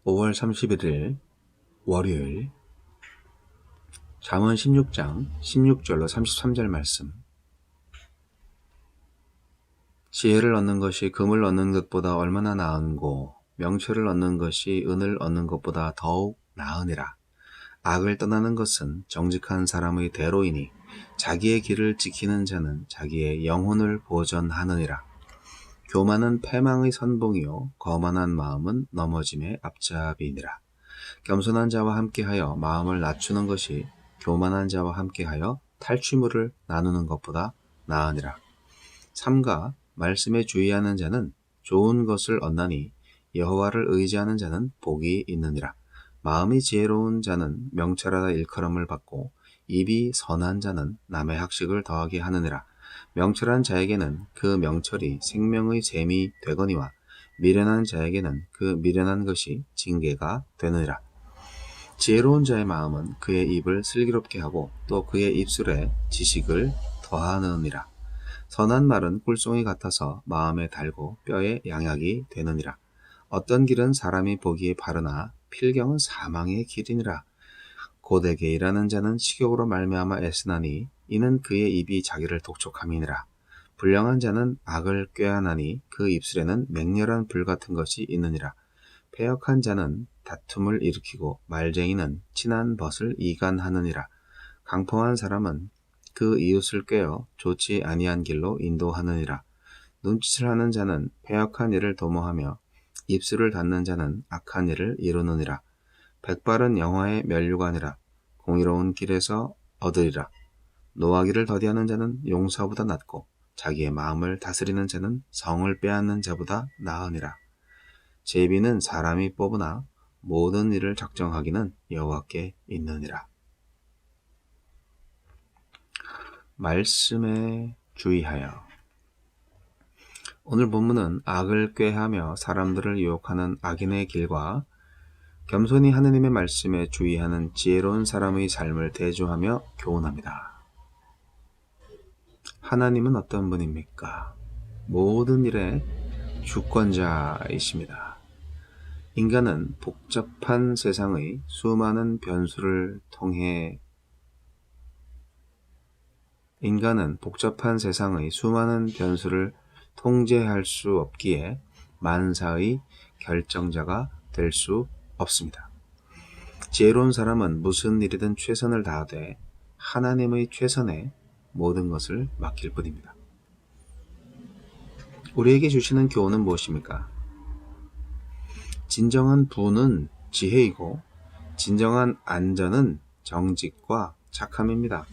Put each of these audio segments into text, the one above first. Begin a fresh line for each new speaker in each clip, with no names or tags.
5월 31일 월요일 잠언 16장 16절로 33절 말씀. 지혜를 얻는 것이 금을 얻는 것보다 얼마나 나은고 명철을 얻는 것이 은을 얻는 것보다 더욱 나으니라. 악을 떠나는 것은 정직한 사람의 대로이니 자기의 길을 지키는 자는 자기의 영혼을 보전하느니라. 교만은 패망의 선봉이요 거만한 마음은 넘어짐의 앞잡이니라. 겸손한 자와 함께하여 마음을 낮추는 것이 교만한 자와 함께하여 탈취물을 나누는 것보다 나으니라. 삼가 말씀에 주의하는 자는 좋은 것을 얻나니 여호와를 의지하는 자는 복이 있느니라. 마음이 지혜로운 자는 명철하다 일컬음을 받고 입이 선한 자는 남의 학식을 더하게 하느니라. 명철한 자에게는 그 명철이 생명의 샘이 되거니와 미련한 자에게는 그 미련한 것이 징계가 되느니라. 지혜로운 자의 마음은 그의 입을 슬기롭게 하고 또 그의 입술에 지식을 더하느니라. 선한 말은 꿀송이 같아서 마음에 달고 뼈에 양약이 되느니라. 어떤 길은 사람이 보기에 바르나 필경은 사망의 길이니라. 고되게 일하는 자는 식욕으로 말미암아 애쓰나니 이는 그의 입이 자기를 독촉함이니라. 불량한 자는 악을 꾀하나니 그 입술에는 맹렬한 불 같은 것이 있느니라. 패역한 자는 다툼을 일으키고 말쟁이는 친한 벗을 이간하느니라. 강포한 사람은 그 이웃을 꾀어 좋지 아니한 길로 인도하느니라. 눈짓을 하는 자는 패역한 일을 도모하며 입술을 닫는 자는 악한 일을 이루느니라. 백발은 영화의 면류관이라. 공의로운 길에서 얻으리라. 노하기를 더디하는 자는 용사보다 낫고 자기의 마음을 다스리는 자는 성을 빼앗는 자보다 나으니라. 제비는 사람이 뽑으나 모든 일을 작정하기는 여호와께 있느니라. 말씀에 주의하여. 오늘 본문은 악을 꾀하며 사람들을 유혹하는 악인의 길과 겸손히 하느님의 말씀에 주의하는 지혜로운 사람의 삶을 대조하며 교훈합니다. 하나님은 어떤 분입니까? 모든 일의 주권자이십니다. 인간은 복잡한 세상의 수많은 변수를 통제할 수 없기에 만사의 결정자가 될 수 없습니다. 지혜로운 사람은 무슨 일이든 최선을 다하되 하나님의 최선에 모든 것을 맡길 뿐입니다. 우리에게 주시는 교훈은 무엇입니까? 진정한 부는 지혜이고 진정한 안전은 정직과 착함입니다.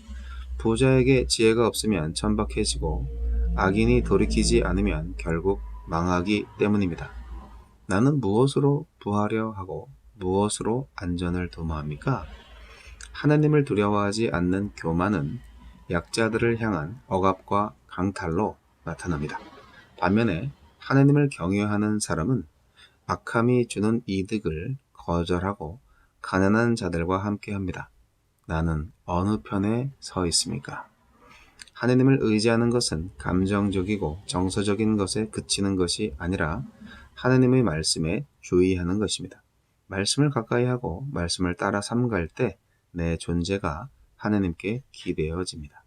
부자에게 지혜가 없으면 천박해지고 악인이 돌이키지 않으면 결국 망하기 때문입니다. 나는 무엇으로 부하려 하고 무엇으로 안전을 도모합니까? 하나님을 두려워하지 않는 교만은 약자들을 향한 억압과 강탈로 나타납니다. 반면에 하나님을 경외하는 사람은 악함이 주는 이득을 거절하고 가난한 자들과 함께합니다. 나는 어느 편에 서 있습니까? 하나님을 의지하는 것은 감정적이고 정서적인 것에 그치는 것이 아니라 하나님의 말씀에 주의하는 것입니다. 말씀을 가까이 하고 말씀을 따라 삼갈 때 내 존재가 하나님께 기대어집니다.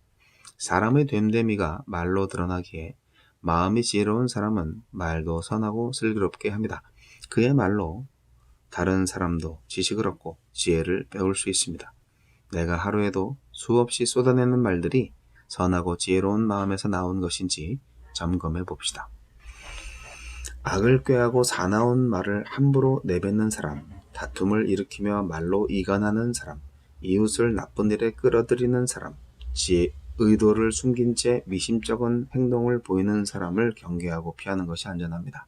사람의 됨됨이가 말로 드러나기에 마음이 지혜로운 사람은 말도 선하고 슬기롭게 합니다. 그의 말로 다른 사람도 지식을 얻고 지혜를 배울 수 있습니다. 내가 하루에도 수없이 쏟아내는 말들이 선하고 지혜로운 마음에서 나온 것인지 점검해 봅시다. 악을 꾀하고 사나운 말을 함부로 내뱉는 사람, 다툼을 일으키며 말로 이간하는 사람, 이웃을 나쁜 일에 끌어들이는 사람, 의도를 숨긴 채 미심쩍은 행동을 보이는 사람을 경계하고 피하는 것이 안전합니다.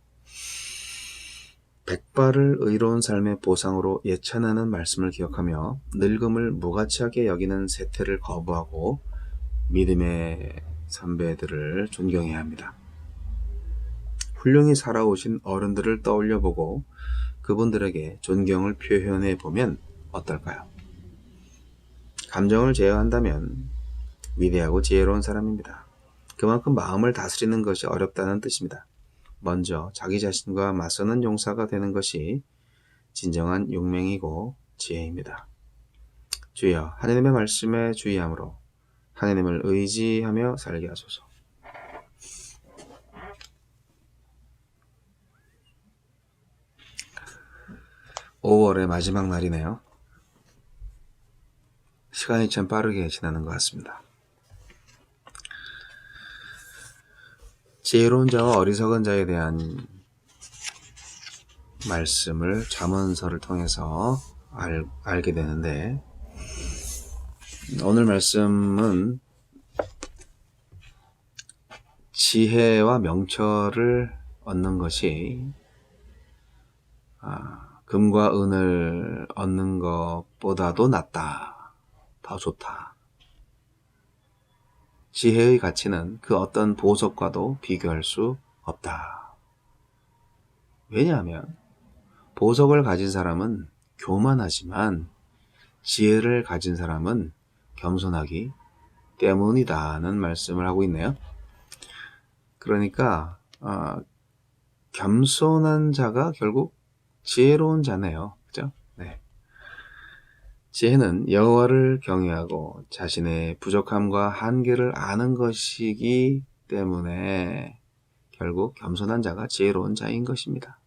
백발을 의로운 삶의 보상으로 예찬하는 말씀을 기억하며 늙음을 무가치하게 여기는 세태를 거부하고 믿음의 선배들을 존경해야 합니다. 훌륭히 살아오신 어른들을 떠올려보고 그분들에게 존경을 표현해 보면 어떨까요? 감정을 제어한다면 위대하고 지혜로운 사람입니다. 그만큼 마음을 다스리는 것이 어렵다는 뜻입니다. 먼저 자기 자신과 맞서는 용사가 되는 것이 진정한 용맹이고 지혜입니다. 주여, 하나님의 말씀에 주의함으로 하나님을 의지하며 살게 하소서. (5월의) 마지막 날이네요. 시간이 참 빠르게 지나는 것 같습니다. 지혜로운 자와 어리석은 자에 대한 말씀을 잠언서를 통해서 알게 되는데, 오늘 말씀은 지혜와 명철을 얻는 것이 금과 은을 얻는 것보다도 낫다, 더 좋다. 지혜의 가치는 그 어떤 보석과도 비교할 수 없다. 왜냐하면 보석을 가진 사람은 교만하지만 지혜를 가진 사람은 겸손하기 때문이다는 말씀을 하고 있네요. 그러니까 겸손한 자가 결국 지혜로운 자네요. 그죠? 네. 지혜는 여호와를 경외하고 자신의 부족함과 한계를 아는 것이기 때문에 결국 겸손한 자가 지혜로운 자인 것입니다.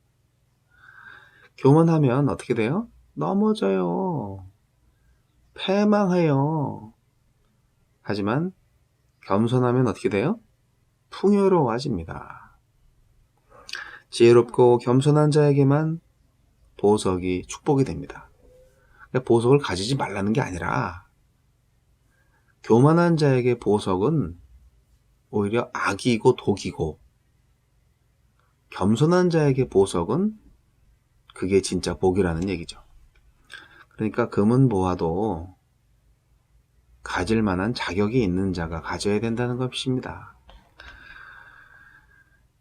교만하면 어떻게 돼요? 넘어져요. 패망해요. 하지만 겸손하면 어떻게 돼요? 풍요로워집니다. 지혜롭고 겸손한 자에게만 보석이 축복이 됩니다. 보석을 가지지 말라는 게 아니라 교만한 자에게 보석은 오히려 악이고 독이고, 겸손한 자에게 보석은 그게 진짜 복이라는 얘기죠. 그러니까 금은 보아도 가질 만한 자격이 있는 자가 가져야 된다는 것입니다.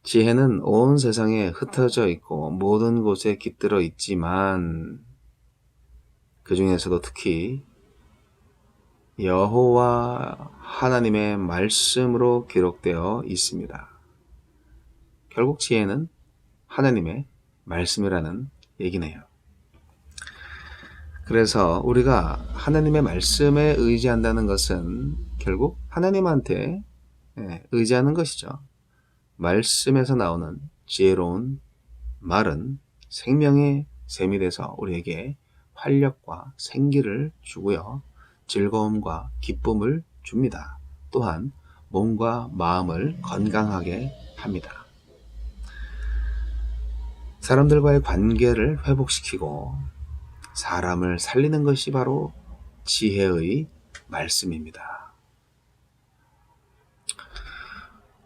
지혜는 온 세상에 흩어져 있고 모든 곳에 깃들어 있지만 그 중에서도 특히 여호와 하나님의 말씀으로 기록되어 있습니다. 결국 지혜는 하나님의 말씀이라는 얘기네요. 그래서 우리가 하나님의 말씀에 의지한다는 것은 결국 하나님한테 의지하는 것이죠. 말씀에서 나오는 지혜로운 말은 생명의 샘이 돼서 우리에게 활력과 생기를 주고요, 즐거움과 기쁨을 줍니다. 또한 몸과 마음을 건강하게 합니다. 사람들과의 관계를 회복시키고 사람을 살리는 것이 바로 지혜의 말씀입니다.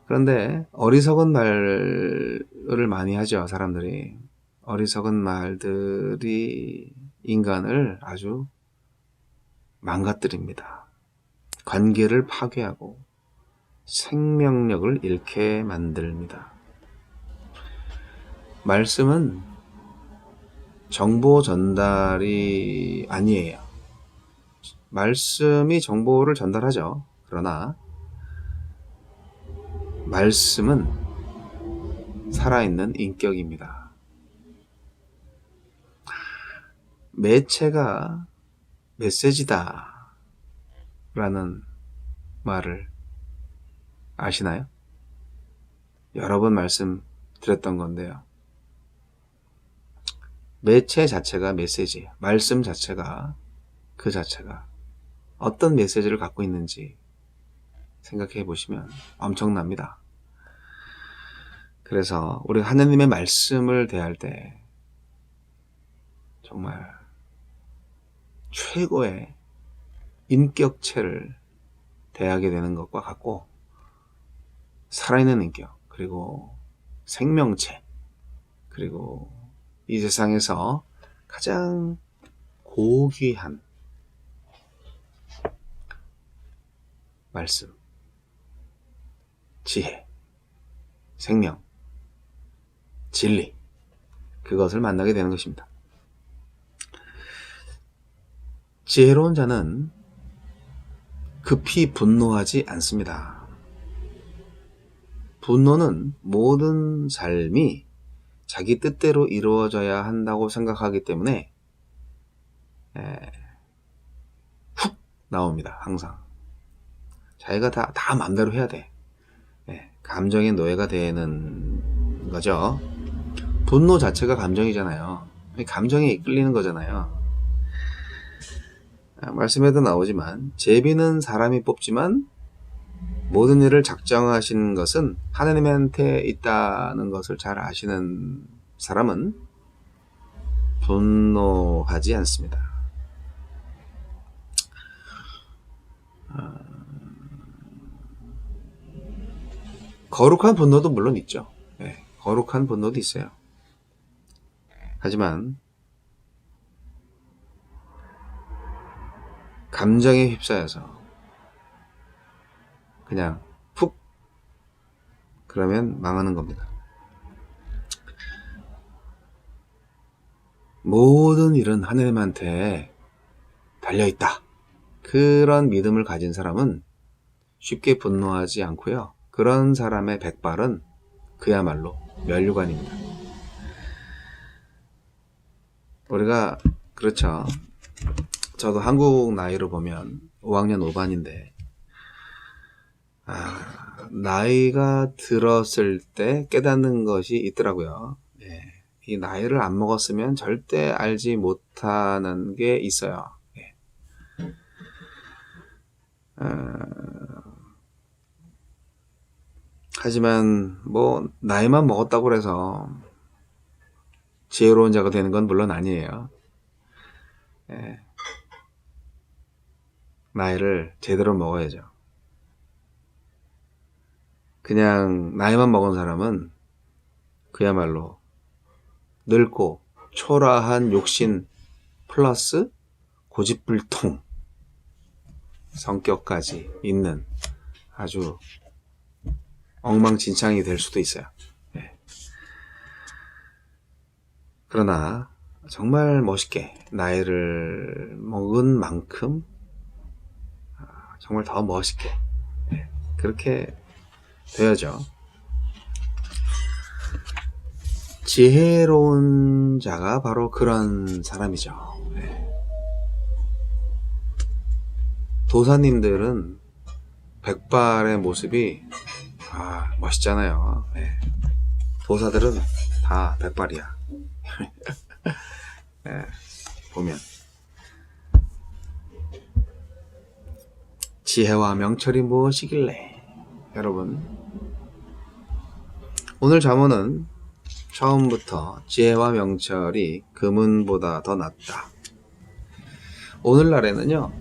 그런데 어리석은 말을 많이 하죠, 사람들이. 어리석은 말들이 인간을 아주 망가뜨립니다. 관계를 파괴하고 생명력을 잃게 만듭니다. 말씀은 정보 전달이 아니에요. 말씀이 정보를 전달하죠. 그러나 말씀은 살아있는 인격입니다. 매체가 메시지다 라는 말을 아시나요? 여러 번 말씀드렸던 건데요. 매체 자체가 메시지예요. 말씀 자체가, 그 자체가 어떤 메시지를 갖고 있는지 생각해 보시면 엄청납니다. 그래서 우리 하나님의 말씀을 대할 때 정말 최고의 인격체를 대하게 되는 것과 같고, 살아있는 인격, 그리고 생명체, 그리고 이 세상에서 가장 고귀한 말씀, 지혜, 생명, 진리, 그것을 만나게 되는 것입니다. 지혜로운 자는 급히 분노하지 않습니다. 분노는 모든 삶이 자기 뜻대로 이루어져야 한다고 생각하기 때문에 훅 나옵니다. 항상 자기가 다 마음대로 해야 돼. 감정의 노예가 되는 거죠. 분노 자체가 감정이잖아요. 감정에 이끌리는 거잖아요. 말씀에도 나오지만 제비는 사람이 뽑지만 모든 일을 작정하신 것은 하나님한테 있다는 것을 잘 아시는 사람은 분노하지 않습니다. 거룩한 분노도 물론 있죠. 거룩한 분노도 있어요. 하지만 감정에 휩싸여서 그냥 푹 그러면 망하는 겁니다. 모든 일은 하나님한테 달려있다. 그런 믿음을 가진 사람은 쉽게 분노하지 않고요. 그런 사람의 백발은 그야말로 면류관입니다. 우리가 그렇죠. 저도 한국 나이로 보면 5학년 5반인데 나이가 들었을 때 깨닫는 것이 있더라고요. 이 나이를 안 먹었으면 절대 알지 못하는 게 있어요. 하지만 뭐 나이만 먹었다고 해서 지혜로운 자가 되는 건 물론 아니에요. 나이를 제대로 먹어야죠. 그냥 나이만 먹은 사람은 그야말로 늙고 초라한 욕심 플러스 고집불통 성격까지 있는 아주 엉망진창이 될 수도 있어요. 그러나 정말 멋있게 나이를 먹은 만큼 정말 더 멋있게 그렇게 되어야죠. 지혜로운 자가 바로 그런 사람이죠. 도사님들은 백발의 모습이 멋있잖아요. 도사들은 다 백발이야. 보면 지혜와 명철이 무엇이길래? 여러분, 오늘 잠언은 처음부터 지혜와 명철이 금은보다 더 낫다. 오늘날에는요,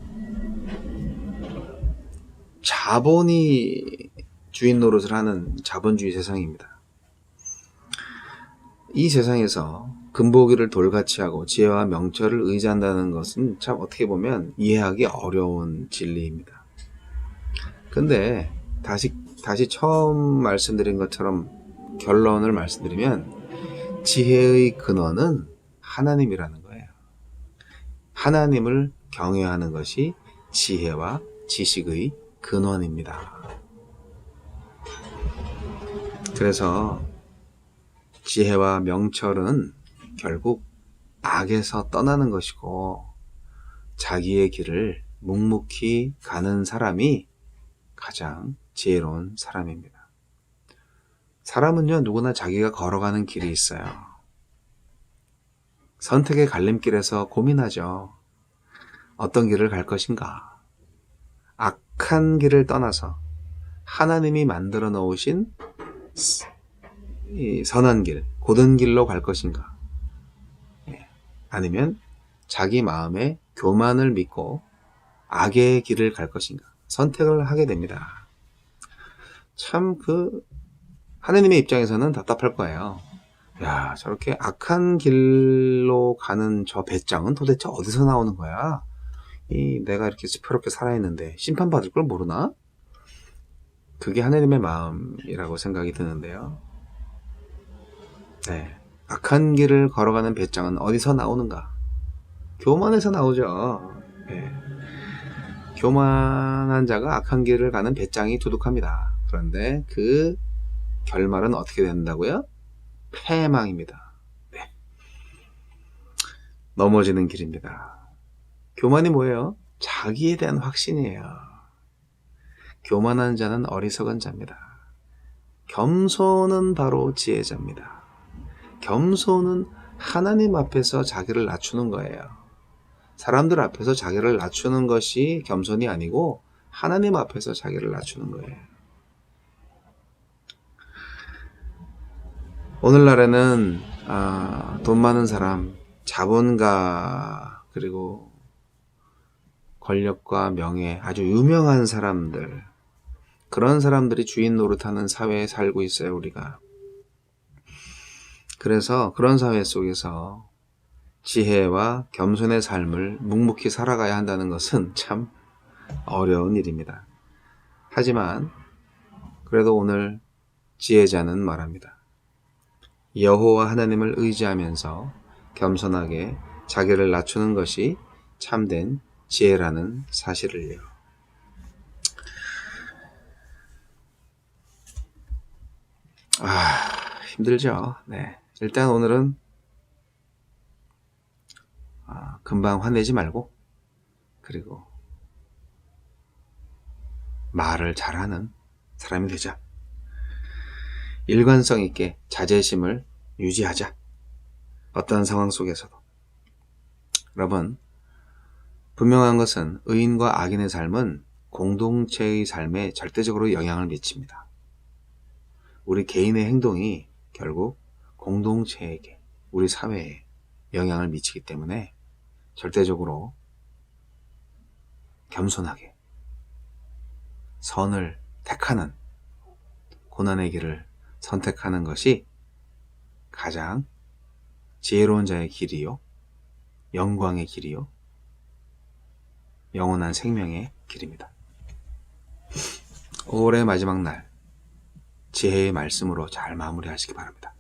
자본이 주인 노릇을 하는 자본주의 세상입니다. 이 세상에서 금보기를 돌같이 하고 지혜와 명철을 의지한다는 것은 참 어떻게 보면 이해하기 어려운 진리입니다. 근데 다시 처음 말씀드린 것처럼 결론을 말씀드리면 지혜의 근원은 하나님이라는 거예요. 하나님을 경외하는 것이 지혜와 지식의 근원입니다. 그래서 지혜와 명철은 결국 악에서 떠나는 것이고 자기의 길을 묵묵히 가는 사람이 가장 지혜로운 사람입니다. 사람은요, 누구나 자기가 걸어가는 길이 있어요. 선택의 갈림길에서 고민하죠. 어떤 길을 갈 것인가? 악한 길을 떠나서 하나님이 만들어 놓으신 이 선한 길, 고든 길로 갈 것인가? 아니면 자기 마음의 교만을 믿고 악의 길을 갈 것인가? 선택을 하게 됩니다. 참 하나님의 입장에서는 답답할 거예요. 야, 저렇게 악한 길로 가는 저 배짱은 도대체 어디서 나오는 거야? 내가 이렇게 지혜롭게 살아있는데 심판받을 걸 모르나? 그게 하나님의 마음이라고 생각이 드는데요. 악한 길을 걸어가는 배짱은 어디서 나오는가? 교만에서 나오죠. 교만한 자가 악한 길을 가는 배짱이 두둑합니다. 그런데 그 결말은 어떻게 된다고요? 패망입니다. 네. 넘어지는 길입니다. 교만이 뭐예요? 자기에 대한 확신이에요. 교만한 자는 어리석은 자입니다. 겸손은 바로 지혜자입니다. 겸손은 하나님 앞에서 자기를 낮추는 거예요. 사람들 앞에서 자기를 낮추는 것이 겸손이 아니고 하나님 앞에서 자기를 낮추는 거예요. 오늘날에는 돈 많은 사람, 자본가, 그리고 권력과 명예, 아주 유명한 사람들, 그런 사람들이 주인 노릇하는 사회에 살고 있어요, 우리가. 그래서 그런 사회 속에서 지혜와 겸손의 삶을 묵묵히 살아가야 한다는 것은 참 어려운 일입니다. 하지만 그래도 오늘 지혜자는 말합니다. 여호와 하나님을 의지하면서 겸손하게 자기를 낮추는 것이 참된 지혜라는 사실을요. 힘들죠. 네. 일단 오늘은 금방 화내지 말고, 그리고 말을 잘하는 사람이 되자. 일관성 있게 자제심을 유지하자. 어떤 상황 속에서도. 여러분, 분명한 것은 의인과 악인의 삶은 공동체의 삶에 절대적으로 영향을 미칩니다. 우리 개인의 행동이 결국 공동체에게, 우리 사회에 영향을 미치기 때문에 절대적으로 겸손하게 선을 택하는, 고난의 길을 선택하는 것이 가장 지혜로운 자의 길이요, 영광의 길이요, 영원한 생명의 길입니다. 5월의 마지막 날, 지혜의 말씀으로 잘 마무리하시기 바랍니다.